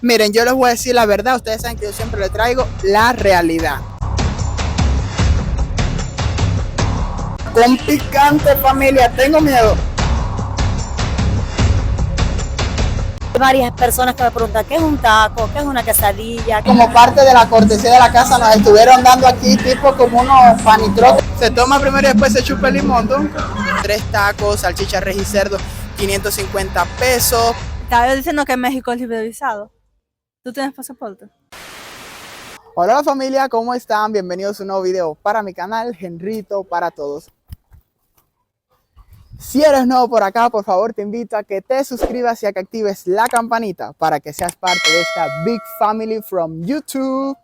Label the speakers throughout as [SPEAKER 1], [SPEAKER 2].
[SPEAKER 1] Miren, yo les voy a decir la verdad, ustedes saben que yo siempre les traigo la realidad. Con picante, familia, tengo miedo.
[SPEAKER 2] Hay varias personas que me preguntan qué es un taco, qué es una quesadilla.
[SPEAKER 1] Como parte de la cortesía de la casa nos estuvieron dando aquí tipo como unos panitroques. Se toma primero y después se chupa el limón, ¿no? 3 tacos, salchicha, res y cerdo, 550 pesos.
[SPEAKER 3] Estaba diciendo que México es libre de visado. ¿Tú tienes pasaporte?
[SPEAKER 1] Hola familia, ¿cómo están? Bienvenidos a un nuevo video para mi canal, Henrito para todos. Si eres nuevo por acá, por favor te invito a que te suscribas y a que actives la campanita para que seas parte de esta Big Family from YouTube.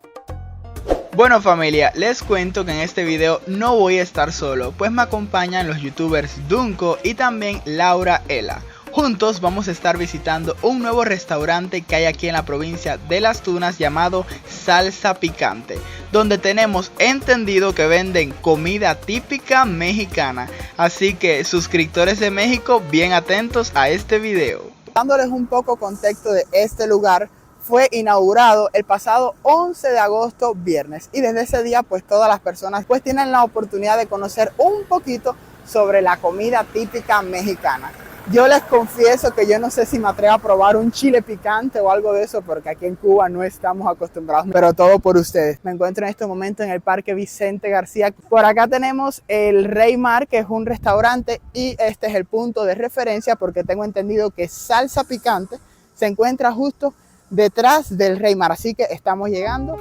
[SPEAKER 4] Bueno familia, les cuento que en este video no voy a estar solo, pues me acompañan los youtubers Dunco y también Laura Ela. Juntos vamos a estar visitando un nuevo restaurante que hay aquí en la provincia de Las Tunas llamado Salsa Picante, donde tenemos entendido que venden comida típica mexicana. Así que suscriptores de México, bien atentos a este video.
[SPEAKER 1] Dándoles un poco contexto de este lugar, fue inaugurado el pasado 11 de agosto, viernes. Y desde ese día pues todas las personas pues tienen la oportunidad de conocer un poquito sobre la comida típica mexicana. Yo les confieso que yo no sé si me atrevo a probar un chile picante o algo de eso, porque aquí en Cuba no estamos acostumbrados, pero todo por ustedes. Me encuentro en este momento en el Parque Vicente García. Por acá tenemos el Rey Mar, que es un restaurante, y este es el punto de referencia, porque tengo entendido que Salsa Picante se encuentra justo detrás del Rey Mar, así que estamos llegando.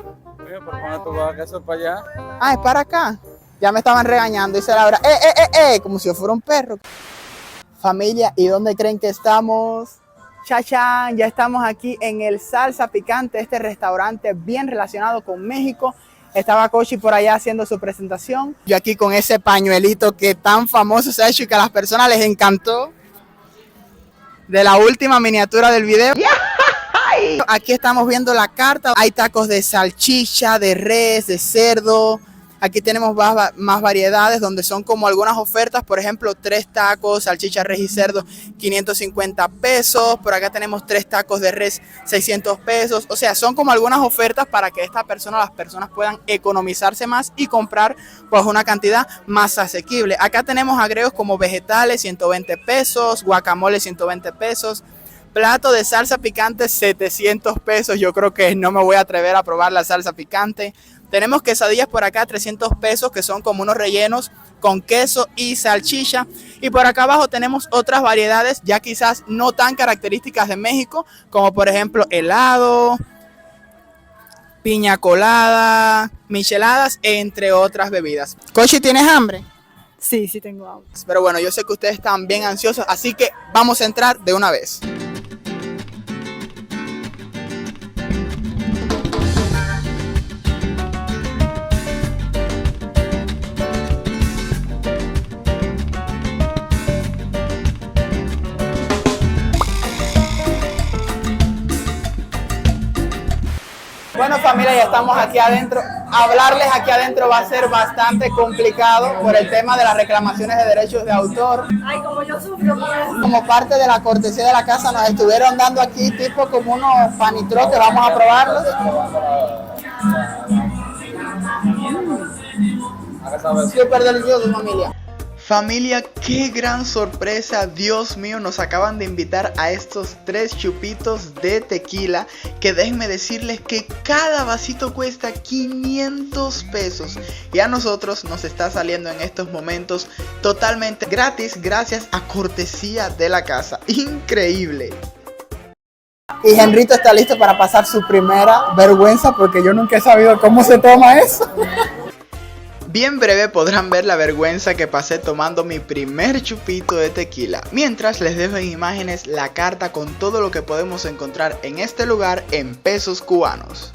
[SPEAKER 5] Oye, ¿por qué no tú vas a eso para allá?
[SPEAKER 1] Ah, es para acá. Ya me estaban regañando, dice Laura, como si yo fuera un perro. Familia, ¿y dónde creen que estamos? ¡Chachán! Ya estamos aquí en el Salsa Picante, este restaurante bien relacionado con México. Estaba Koshi por allá haciendo su presentación. Yo aquí con ese pañuelito que tan famoso se ha hecho y que a las personas les encantó. De la última miniatura del video. Aquí estamos viendo la carta. Hay tacos de salchicha, de res, de cerdo. Aquí tenemos más variedades donde son como algunas ofertas, por ejemplo, 3 tacos, salchicha, res y cerdo, 550 pesos. Por acá tenemos 3 tacos de res, 600 pesos. O sea, son como algunas ofertas para que las personas puedan economizarse más y comprar pues una cantidad más asequible. Acá tenemos agregos como vegetales, 120 pesos, guacamole, 120 pesos. Plato de salsa picante, 700 pesos. Yo creo que no me voy a atrever a probar la salsa picante. Tenemos quesadillas por acá, 300 pesos, que son como unos rellenos con queso y salchicha. Y por acá abajo tenemos otras variedades, ya quizás no tan características de México, como por ejemplo helado, piña colada, micheladas, entre otras bebidas. Koshi, ¿tienes hambre?
[SPEAKER 3] Sí, sí tengo hambre.
[SPEAKER 1] Pero bueno, yo sé que ustedes están bien ansiosos, así que vamos a entrar de una vez. Bueno familia, ya estamos aquí adentro. Hablarles aquí adentro va a ser bastante complicado por el tema de las reclamaciones de derechos de autor.
[SPEAKER 2] Ay, como yo sufro por eso.
[SPEAKER 1] Como parte de la cortesía de la casa nos estuvieron dando aquí tipo como unos panitroques, vamos a probarlos. Súper delicioso familia.
[SPEAKER 4] Familia, qué gran sorpresa, Dios mío, nos acaban de invitar a estos 3 chupitos de tequila, que déjenme decirles que cada vasito cuesta 500 pesos y a nosotros nos está saliendo en estos momentos totalmente gratis gracias a cortesía de la casa. Increíble.
[SPEAKER 1] Y Henrito está listo para pasar su primera vergüenza porque yo nunca he sabido cómo se toma eso.
[SPEAKER 4] Bien breve podrán ver la vergüenza que pasé tomando mi primer chupito de tequila, mientras les dejo en imágenes la carta con todo lo que podemos encontrar en este lugar en pesos cubanos.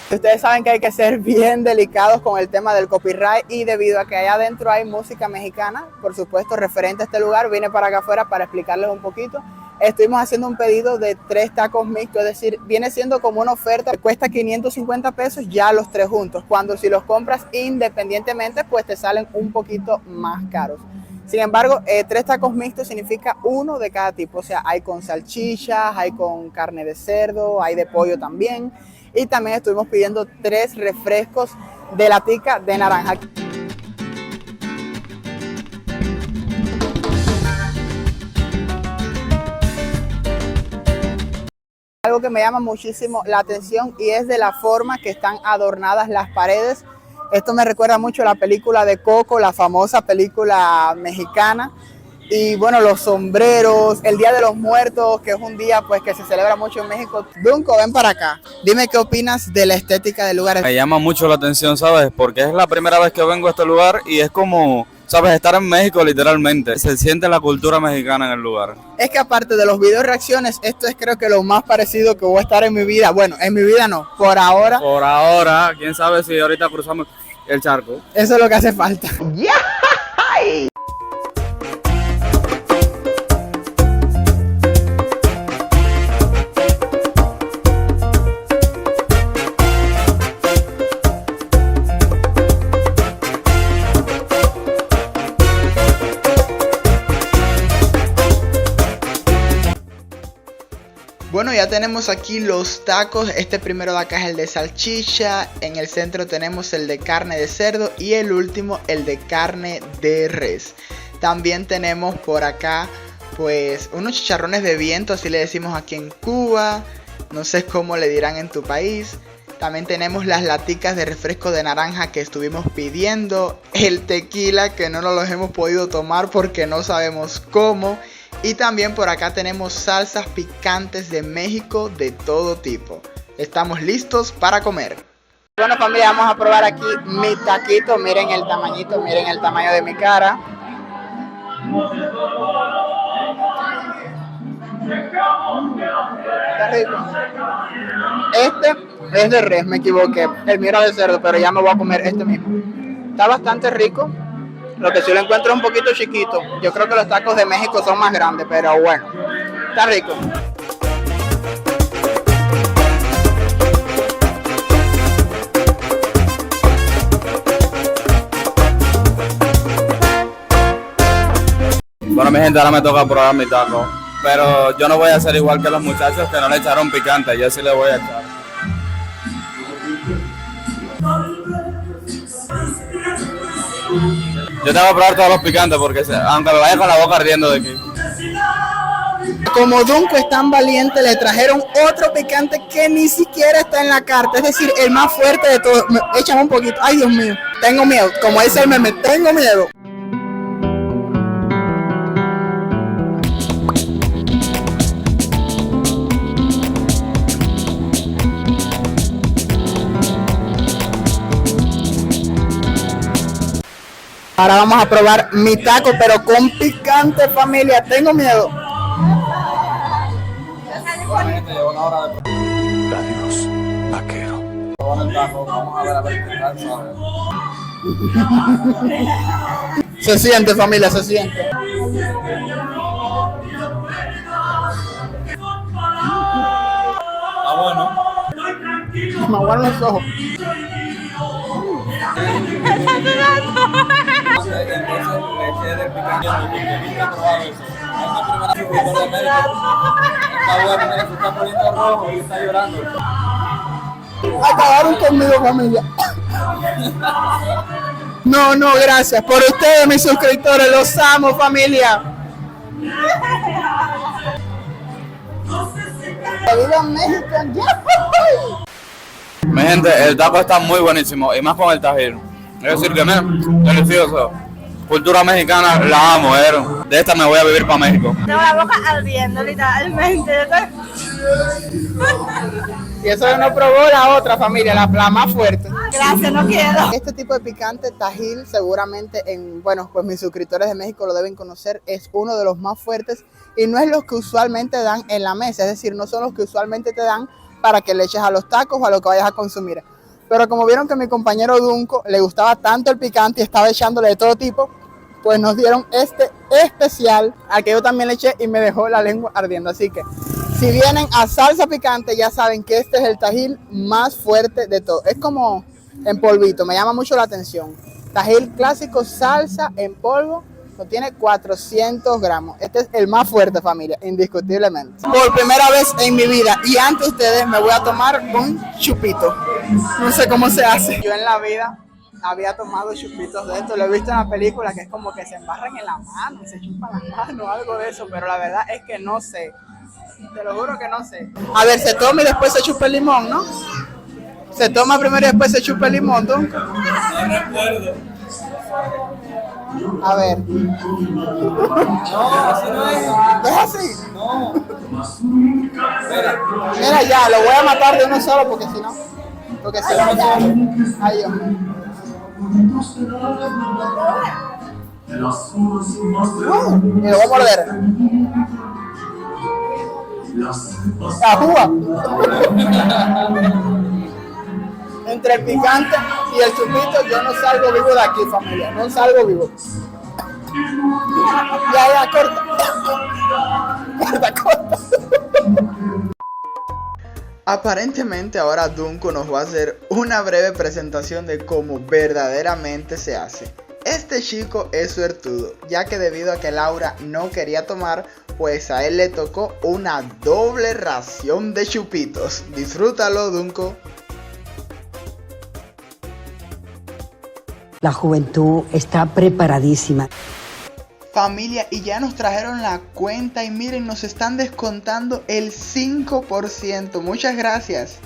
[SPEAKER 1] Ustedes saben que hay que ser bien delicados con el tema del copyright y debido a que allá adentro hay música mexicana, por supuesto referente a este lugar, vine para acá afuera para explicarles un poquito. Estuvimos haciendo un pedido de 3 tacos mixtos, es decir, viene siendo como una oferta, cuesta 550 pesos ya los 3 juntos, cuando si los compras independientemente pues te salen un poquito más caros. Sin embargo, 3 tacos mixtos significa uno de cada tipo. O sea, hay con salchichas, hay con carne de cerdo, hay de pollo también. Y también estuvimos pidiendo 3 refrescos de latica de naranja. Algo que me llama muchísimo la atención y es de la forma que están adornadas las paredes. Esto me recuerda mucho a la película de Coco, la famosa película mexicana. Y bueno, los sombreros, el Día de los Muertos, que es un día pues que se celebra mucho en México. Dunco, ven para acá. Dime qué opinas de la estética del lugar.
[SPEAKER 5] Me llama mucho la atención, ¿sabes? Porque es la primera vez que vengo a este lugar y es como, ¿sabes? Estar en México literalmente. Se siente la cultura mexicana en el lugar.
[SPEAKER 1] Es que aparte de los videos reacciones, esto es creo que lo más parecido que voy a estar en mi vida. Bueno, en mi vida no, por ahora.
[SPEAKER 5] Por ahora, quién sabe si ahorita cruzamos el charco.
[SPEAKER 1] Eso es lo que hace falta. ¡Yeah!
[SPEAKER 4] Bueno, ya tenemos aquí los tacos. Este primero de acá es el de salchicha. En el centro tenemos el de carne de cerdo. Y el último el de carne de res. También tenemos por acá pues unos chicharrones de viento, así le decimos aquí en Cuba. No sé cómo le dirán en tu país. También tenemos las laticas de refresco de naranja que estuvimos pidiendo. El tequila que no nos los hemos podido tomar porque no sabemos cómo. Y también por acá tenemos salsas picantes de México de todo tipo. Estamos listos para comer.
[SPEAKER 1] Bueno familia, vamos a probar aquí mi taquito. Miren el tamañito, miren el tamaño de mi cara. Está rico. Este es de res, me equivoqué. El mío era de cerdo, pero ya me voy a comer este mismo. Está bastante rico. Lo que sí lo encuentro un poquito chiquito. Yo creo que los tacos de México son más grandes, pero bueno, está rico.
[SPEAKER 5] Bueno, mi gente, ahora me toca probar mi taco. Pero yo no voy a ser igual que los muchachos que no le echaron picante. Yo sí le voy a echar. Yo tengo que probar todos los picantes porque aunque me vaya con la boca ardiendo de aquí.
[SPEAKER 1] Como Dunco es tan valiente, le trajeron otro picante que ni siquiera está en la carta. Es decir, el más fuerte de todos. Échame un poquito. Ay, Dios mío. Tengo miedo. Como dice el meme, tengo miedo. Ahora vamos a probar mi taco, pero con picante, familia. Tengo miedo.
[SPEAKER 6] Adiós, vaquero.
[SPEAKER 1] Se siente, familia, se siente.
[SPEAKER 5] Ah, bueno.
[SPEAKER 1] Me aguan los ojos. Acabaron conmigo, familia. No, no, gracias. Por ustedes, mis suscriptores, los amo, familia. ¡Viva México!
[SPEAKER 5] Mi gente, el taco está muy buenísimo y más con el tajín. Es decir que mira, delicioso. Cultura mexicana, la amo, de esta me voy a vivir para México.
[SPEAKER 3] Tengo la boca ardiendo, literalmente.
[SPEAKER 1] Y eso no probó la otra familia, la más fuerte.
[SPEAKER 3] Gracias, no quiero.
[SPEAKER 1] Este tipo de picante, Tajín, seguramente bueno, pues mis suscriptores de México lo deben conocer, es uno de los más fuertes y no es los que usualmente dan en la mesa, es decir, no son los que usualmente te dan para que le eches a los tacos o a lo que vayas a consumir. Pero como vieron que a mi compañero Dunco le gustaba tanto el picante y estaba echándole de todo tipo, pues nos dieron este especial al que yo también le eché y me dejó la lengua ardiendo. Así que si vienen a salsa picante ya saben que este es el Tajín más fuerte de todo. Es como en polvito, me llama mucho la atención. Tajín clásico, salsa en polvo Contiene 400 gramos. Este es el más fuerte, familia, indiscutiblemente. Por primera vez en mi vida y ante ustedes me voy a tomar un chupito. No sé cómo se hace. Yo en la vida había tomado chupitos de esto. Lo he visto en la película que es como que se embarran en la mano, se chupan las manos, algo de eso. Pero la verdad es que no sé. Te lo juro que no sé. A ver, se toma y después se chupa el limón, ¿no? Se toma primero y después se chupa el limón, ¿no? No recuerdo. A ver. No, así no es. ¿Es así? No. Mira ya, lo voy a matar de uno solo porque si no. Porque si no. Ahí yo. Me lo voy a morder. ¡Ajúa! Entre el picante y el chupito yo no salgo vivo de aquí, familia. No salgo vivo. Ya, corta. Corta.
[SPEAKER 4] Aparentemente ahora Dunco nos va a hacer una breve presentación de cómo verdaderamente se hace. Este chico es suertudo, ya que debido a que Laura no quería tomar, pues a él le tocó una doble ración de chupitos. Disfrútalo, Dunco.
[SPEAKER 7] La juventud está preparadísima.
[SPEAKER 4] Familia, y ya nos trajeron la cuenta y miren, nos están descontando el 5%. Muchas gracias.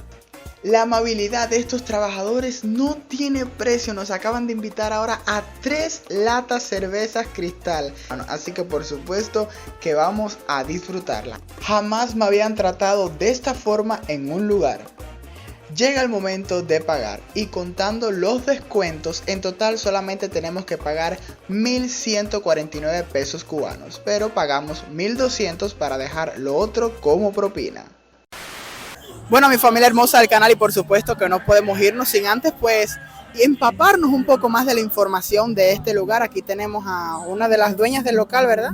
[SPEAKER 4] La amabilidad de estos trabajadores no tiene precio. Nos acaban de invitar ahora a 3 latas cervezas Cristal. Bueno, así que por supuesto que vamos a disfrutarla. Jamás me habían tratado de esta forma en un lugar. Llega el momento de pagar y contando los descuentos, en total solamente tenemos que pagar 1.149 pesos cubanos, pero pagamos 1.200 para dejar lo otro como propina.
[SPEAKER 1] Bueno, mi familia hermosa del canal, y por supuesto que no podemos irnos sin antes pues empaparnos un poco más de la información de este lugar. Aquí tenemos a una de las dueñas del local, ¿verdad?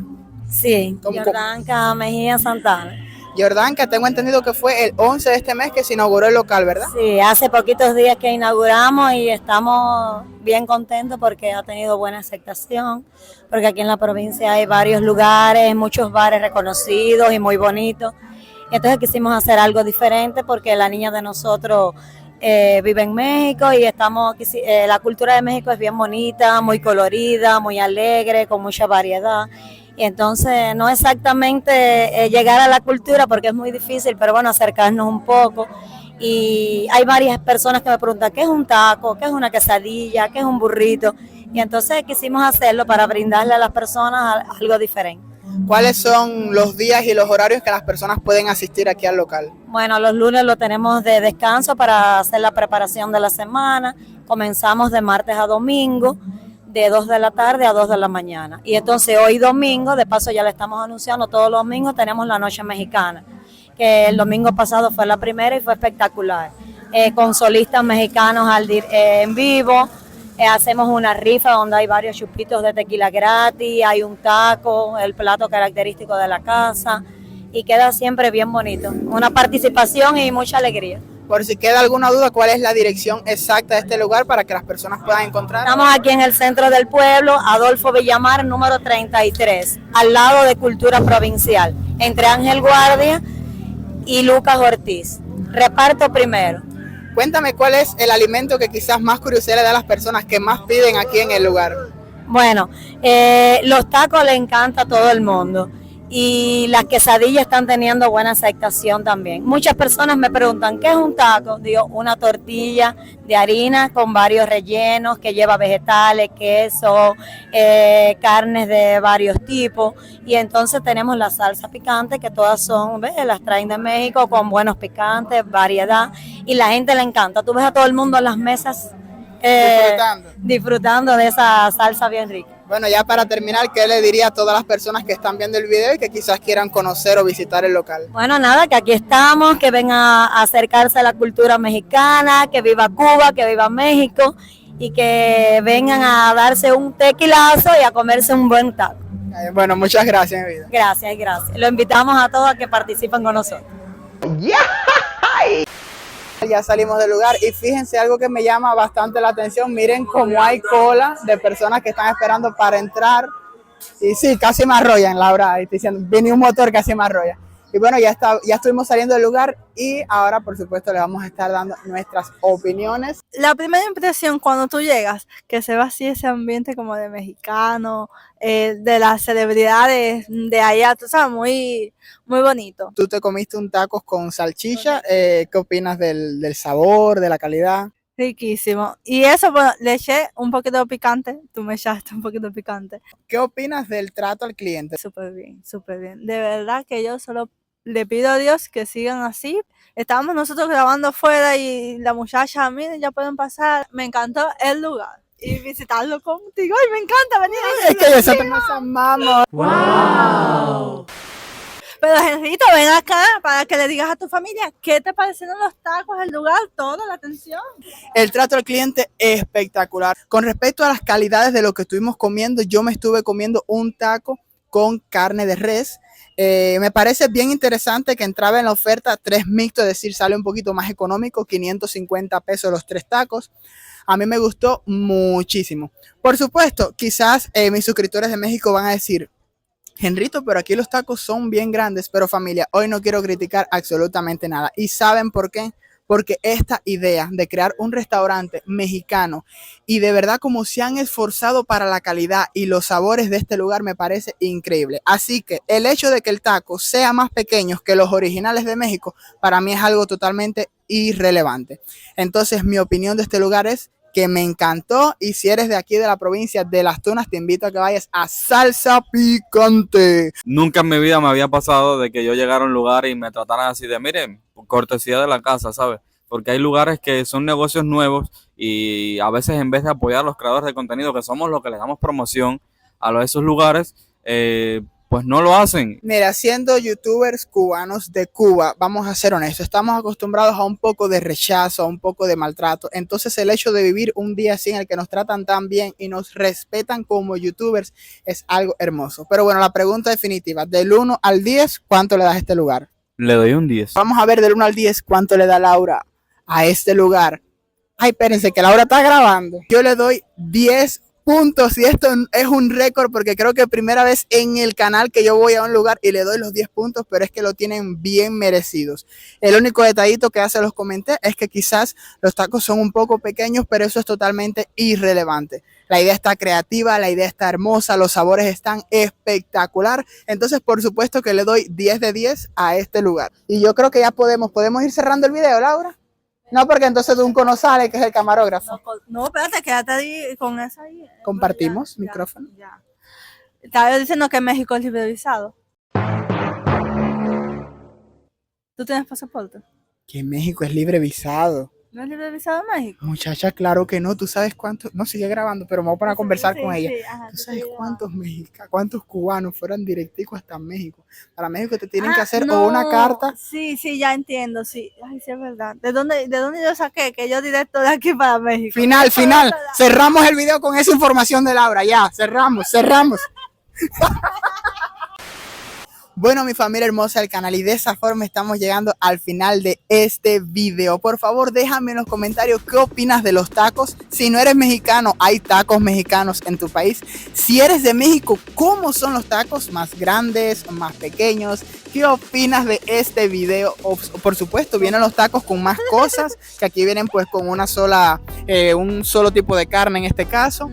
[SPEAKER 2] Sí, Jordanka Mejía Santana.
[SPEAKER 1] Jordanka, tengo entendido que fue el 11 de este mes que se inauguró el local, ¿verdad?
[SPEAKER 2] Sí, hace poquitos días que inauguramos y estamos bien contentos porque ha tenido buena aceptación, porque aquí en la provincia hay varios lugares, muchos bares reconocidos y muy bonitos. Y entonces quisimos hacer algo diferente porque la niña de nosotros vive en México y la cultura de México es bien bonita, muy colorida, muy alegre, con mucha variedad. Y entonces no exactamente llegar a la cultura porque es muy difícil, pero bueno, acercarnos un poco. Y hay varias personas que me preguntan qué es un taco, qué es una quesadilla, qué es un burrito. Y entonces quisimos hacerlo para brindarle a las personas algo diferente.
[SPEAKER 1] ¿Cuáles son los días y los horarios que las personas pueden asistir aquí al local?
[SPEAKER 2] Bueno, los lunes lo tenemos de descanso para hacer la preparación de la semana. Comenzamos de martes a domingo, de 2 de la tarde a 2 de la mañana. Y entonces hoy domingo, de paso ya le estamos anunciando, todos los domingos tenemos la noche mexicana, que el domingo pasado fue la primera y fue espectacular. Con solistas mexicanos en vivo. Hacemos una rifa donde hay varios chupitos de tequila gratis, hay un taco, el plato característico de la casa y queda siempre bien bonito. Una participación y mucha alegría.
[SPEAKER 1] Por si queda alguna duda, ¿cuál es la dirección exacta de este lugar para que las personas puedan encontrar?
[SPEAKER 2] Estamos aquí en el centro del pueblo, Adolfo Villamar, número 33, al lado de Cultura Provincial, entre Ángel Guardia y Lucas Ortiz. Reparto primero.
[SPEAKER 1] Cuéntame cuál es el alimento que quizás más curiosidad le da a las personas que más piden aquí en el lugar.
[SPEAKER 2] Bueno, los tacos le encanta a todo el mundo y las quesadillas están teniendo buena aceptación también. Muchas personas me preguntan, ¿qué es un taco? Digo, una tortilla de harina con varios rellenos que lleva vegetales, queso, carnes de varios tipos. Y entonces tenemos la salsa picante, que todas son, ¿ves? Las traen de México con buenos picantes, variedad. Y la gente le encanta. Tú ves a todo el mundo en las mesas disfrutando de esa salsa bien rica.
[SPEAKER 1] Bueno, ya para terminar, ¿qué le diría a todas las personas que están viendo el video y que quizás quieran conocer o visitar el local?
[SPEAKER 2] Bueno, nada, que aquí estamos, que vengan a acercarse a la cultura mexicana, que viva Cuba, que viva México y que vengan a darse un tequilazo y a comerse un buen taco.
[SPEAKER 1] Bueno, muchas gracias, mi vida.
[SPEAKER 2] Gracias, gracias. Lo invitamos a todos a que participen con nosotros.
[SPEAKER 1] Ya salimos del lugar y fíjense algo que me llama bastante la atención. Miren cómo hay cola de personas que están esperando para entrar Y sí, casi me arrollan, Laura, ahí estoy diciendo, viene un motor, casi me arrolla. Y bueno, ya estuvimos saliendo del lugar y ahora, por supuesto, le vamos a estar dando nuestras opiniones.
[SPEAKER 3] La primera impresión cuando tú llegas, que se ve así ese ambiente como de mexicano, de las celebridades de allá, tú sabes, muy, muy bonito.
[SPEAKER 1] Tú te comiste un taco con salchicha, ¿qué opinas del sabor, de la calidad?
[SPEAKER 3] Riquísimo. Y eso, bueno, le eché un poquito de picante, tú me echaste un poquito de picante.
[SPEAKER 1] ¿Qué opinas del trato al cliente?
[SPEAKER 3] Súper bien, súper bien. De verdad que yo solo le pido a Dios que sigan así. Estábamos nosotros grabando afuera y la muchacha, miren, ya pueden pasar. Me encantó el lugar y visitarlo contigo. ¡Ay, me encanta venir a
[SPEAKER 1] Es que nosotros nos amamos.
[SPEAKER 3] Pero Henrito, ven acá para que le digas a tu familia qué te parecieron los tacos, el lugar, toda la atención.
[SPEAKER 1] El trato al cliente espectacular. Con respecto a las calidades de lo que estuvimos comiendo, yo me estuve comiendo un taco con carne de res. Me parece bien interesante que entraba en la oferta 3 mixtos, es decir, sale un poquito más económico, 550 pesos los 3 tacos. A mí me gustó muchísimo. Por supuesto, quizás mis suscriptores de México van a decir, Henrito, pero aquí los tacos son bien grandes, pero familia, hoy no quiero criticar absolutamente nada. ¿Y saben por qué? Porque esta idea de crear un restaurante mexicano y de verdad como se han esforzado para la calidad y los sabores de este lugar me parece increíble. Así que el hecho de que el taco sea más pequeño que los originales de México, para mí es algo totalmente irrelevante. Entonces, mi opinión de este lugar es que me encantó, y si eres de aquí de la provincia de Las Tunas, te invito a que vayas a Salsa Picante.
[SPEAKER 5] Nunca en mi vida me había pasado de que yo llegara a un lugar y me trataran así de, miren, cortesía de la casa, ¿sabes? Porque hay lugares que son negocios nuevos y a veces en vez de apoyar a los creadores de contenido, que somos los que les damos promoción a esos lugares, pues no lo hacen.
[SPEAKER 1] Mira, siendo youtubers cubanos de Cuba, vamos a ser honestos, estamos acostumbrados a un poco de rechazo, a un poco de maltrato. Entonces el hecho de vivir un día así en el que nos tratan tan bien y nos respetan como youtubers es algo hermoso. Pero bueno, la pregunta definitiva, del 1 al 10, ¿cuánto le das a este lugar?
[SPEAKER 5] Le doy un 10.
[SPEAKER 1] Vamos a ver del 1 al 10 cuánto le da Laura a este lugar. Ay, espérense que Laura está grabando. Yo le doy 10 puntos y esto es un récord porque creo que primera vez en el canal que yo voy a un lugar y le doy los 10 puntos, pero es que lo tienen bien merecidos. El único detallito que ya se los comenté es que quizás los tacos son un poco pequeños, pero eso es totalmente irrelevante. La idea está creativa, la idea está hermosa, los sabores están espectacular. Entonces, por supuesto que le doy 10 de 10 a este lugar. Y yo creo que ya podemos ir cerrando el video, Laura. No, porque entonces Dunco no sale, que es el camarógrafo.
[SPEAKER 3] No, espérate, quédate ahí con esa ahí.
[SPEAKER 1] Compartimos
[SPEAKER 3] Ya,
[SPEAKER 1] micrófono.
[SPEAKER 3] Ya. Estaba diciendo que México es libre de visado. ¿Tú tienes pasaporte?
[SPEAKER 1] Que México es libre visado.
[SPEAKER 3] ¿No es libre de visado en México?
[SPEAKER 1] Muchacha, claro que no. Tú sabes cuántos. No, sigue grabando, pero me voy a poner a conversar
[SPEAKER 3] Sí,
[SPEAKER 1] con ella.
[SPEAKER 3] sí, ajá,
[SPEAKER 1] Tú
[SPEAKER 3] sí,
[SPEAKER 1] sabes
[SPEAKER 3] sí,
[SPEAKER 1] cuántos mexicanos, cuántos cubanos fueran directicos hasta México. Para México te tienen que hacer
[SPEAKER 3] no,
[SPEAKER 1] o una carta.
[SPEAKER 3] Sí, ya entiendo, sí. Ay, sí, es verdad. ¿De dónde yo saqué? Que yo directo de aquí para México.
[SPEAKER 1] Final. Cerramos el video con esa información de Laura. Ya, cerramos. Bueno, mi familia hermosa del canal, y de esa forma estamos llegando al final de este video. Por favor, déjame en los comentarios qué opinas de los tacos. Si no eres mexicano, hay tacos mexicanos en tu país. Si eres de México, ¿cómo son los tacos? ¿Más grandes, más pequeños? ¿Qué opinas de este video? Por supuesto, vienen los tacos con más cosas, que aquí vienen pues con un solo tipo de carne en este caso.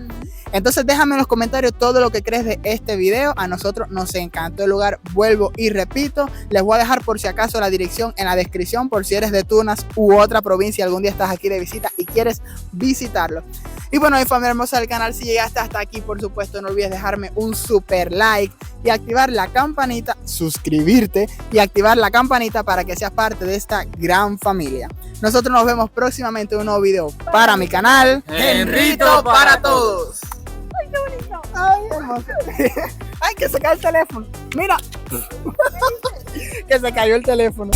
[SPEAKER 1] Entonces déjame en los comentarios todo lo que crees de este video. A nosotros nos encantó el lugar, vuelvo y repito. Les voy a dejar por si acaso la dirección en la descripción, por si eres de Tunas u otra provincia, algún día estás aquí de visita y quieres visitarlo. Y bueno, mi familia hermosa del canal, si llegaste hasta aquí, por supuesto no olvides dejarme un super like y activar la campanita, suscribirte y activar la campanita para que seas parte de esta gran familia. Nosotros nos vemos próximamente en un nuevo video para mi canal
[SPEAKER 5] Henrito para
[SPEAKER 1] todos. Ay, qué bonito. Ay, hermoso. Ay, que se cae el teléfono. Mira. Que se cayó el teléfono.